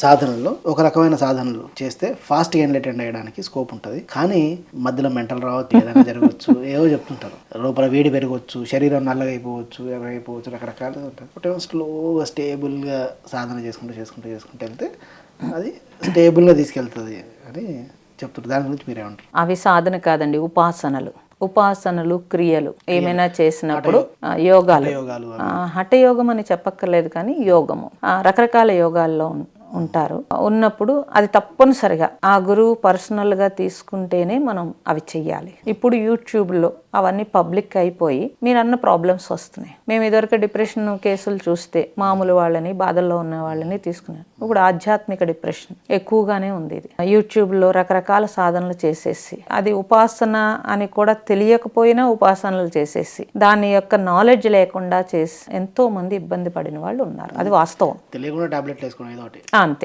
సాధనలో ఒక రకమైన సాధనలు చేస్తే ఫాస్ట్గా ఎన్లైటెండ్ అయ్యడానికి స్కోప్ ఉంటుంది. కానీ మధ్యలో మెంటల్ రావచ్చు, ఏదైనా జరగవచ్చు, ఏవో చెప్తుంటారు. లోపల వేడి పెరగవచ్చు, శరీరం నల్లగా అయిపోవచ్చు, ఎర్రగైపోవచ్చు, రకరకాలుగా ఉంటుంది. బట్ స్లోగా స్టేబుల్గా సాధన చేసుకుంటూ వెళ్తే అది స్టేబుల్గా తీసుకెళ్తుంది అని చెప్తుంటారు. దాని గురించి మీరేమంటారు? అవి సాధన కాదండి, ఉపాసనలు క్రియలు ఏమైనా చేసినప్పుడు యోగాలు. హఠయోగం అని చెప్పక్కర్లేదు, కానీ యోగము రకరకాల యోగాల్లో ఉంటారు. ఉన్నప్పుడు అది తప్పనిసరిగా ఆ గురువు పర్సనల్గా తీసుకుంటేనే మనం అవి చెయ్యాలి. ఇప్పుడు యూట్యూబ్లో అవన్నీ పబ్లిక్ అయిపోయి మీరు అన్న ప్రాబ్లమ్స్ వస్తున్నాయి. మేము ఇదివరకు డిప్రెషన్ కేసులు చూస్తే మామూలు వాళ్ళని, బాధల్లో ఉన్న వాళ్ళని తీసుకున్నాం. ఇప్పుడు ఆధ్యాత్మిక డిప్రెషన్ ఎక్కువగానే ఉంది. ఇది యూట్యూబ్లో రకరకాల సాధనలు చేసేసి, అది ఉపాసన అని కూడా తెలియకపోయినా ఉపాసనలు చేసేసి దాని యొక్క నాలెడ్జ్ లేకుండా చేసి ఎంతో మంది ఇబ్బంది పడిన వాళ్ళు ఉన్నారు. అది వాస్తవం. తెలియకుండా టాబ్లెట్లు వేసుకోవడం ఏదో ఒకటి అంతే.